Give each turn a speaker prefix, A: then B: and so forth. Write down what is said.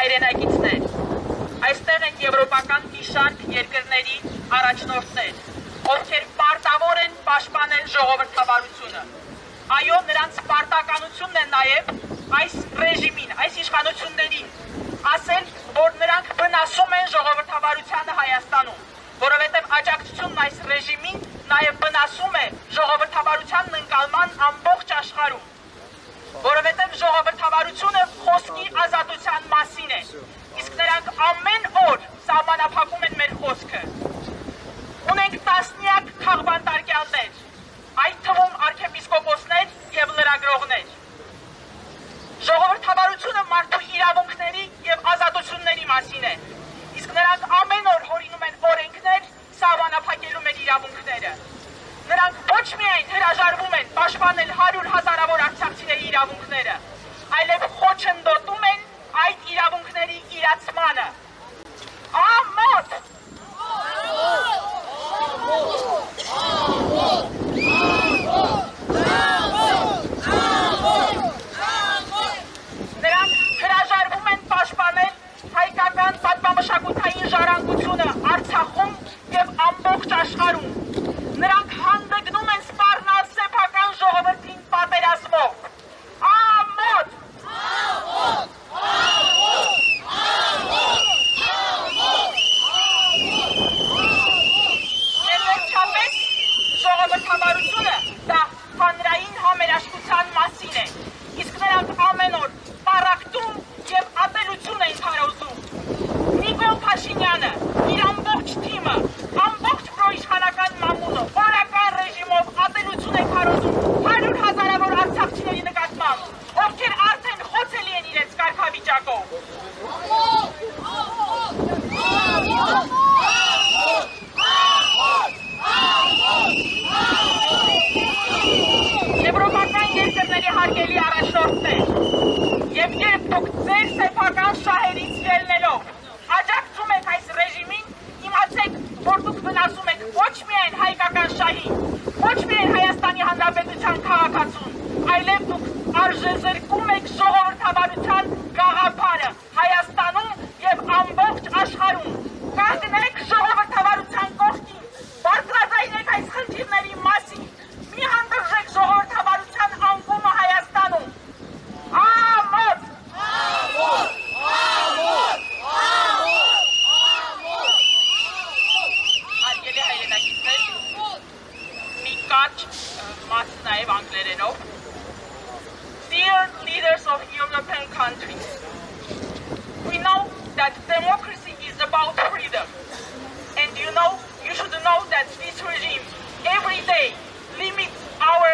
A: հայրենակիցներ, այստեղ են եվրոպական մի շարք երկրների առաջնորդներ, ովքեր պարտավոր են պաշտպանել ժողովրդավարությունը։ Այո, նրանց պարտականությունն է նաև այս ռեժիմին, այս իշխանություններին ասել, որ նրանք վնասում են ժողովրդավարությանը Հայաստանում, որովհետև աջակցությունն այս ռեժիմին նաև վնասում է ժողովրդավարության ընկալման ամբողջ աշխարհում, որովհետև ժողովրդավարությունը խոսքի ազատության մասին է, իսկ նրանք ամեն օր սահմանափակում են մեր խոսքը։ Ունենք տասնյակ քաղբանտարկյալներ, այդ թվում արքեպիսկոպոսներ և լրագրողներ։ Ժողովրդավարությունը մարդու իրավունքների և ազատությունների մասին է, իսկ նրանք ամեն օր հորինում են օրենքներ, սահմանափակելու մեր իրավունքները։ Նրանք ոչ միայն հրաժարվում են պաշտպանել 100 հազարավոր արցախցիների իրավունքները, այլև խոչընդոտում են այդ իրավունքների իրացմանը։ Ամոթ! Նրանք հրաժարվում են պաշտպանել հայկական պատմամշակութային ժառանգությունը Արցախում և ամբողջ աշխարհում։ Նրանք հանդգնում են սպառնալ սեփական ժողովրդին պատերազմով։ Ամոթ! Եվ վերջապես ժողովրդավարությունը դա հանրային համերաշխության մասին է, իսկ նրանք ամեն օր պառակտում և ատելություն են քարոզում։ Նիկոլ Փաշինյանը, իր ամբողջ թիմը, ամբողջ պրոիշխանական մամուլը, օրական ռեժիմով ատելություն են քարոզում 100 հազարավոր արցախցիների նկատմամբ, ովքեր արդեն խոցելի են իրենց կարգավիճակով։ Եվրոպական երկրների հարգելի առաջնորդներ, և երբ դուք ձեր սեփական շահերից ելնելով աջակցում եք այս ռեժիմին, իմացեք, որ դուք վնասում եք ոչ միայն հայկական շահին, ոչ միայն Հայաստանի Հանրապետության քաղաքացուն, այլև դուք արժեզրկում եք ժողովրդավարության գաղափարը Հայաստանում և ամբողջ աշխարհում։ Կանգնեք ժողովրդավարության կողքին, բարձրաձայնեք այս խնդիրների մասին, մի հանդուրժեք ժողովրդավարության անկումը Հայաստանում։ Ամոթ! Հարգելի հայրենակիցներ, մի կարճ մաս նաև անգլերենով։ Dear leaders of European countries, we know that democracy is about freedom, and you should know that this regime every day limits our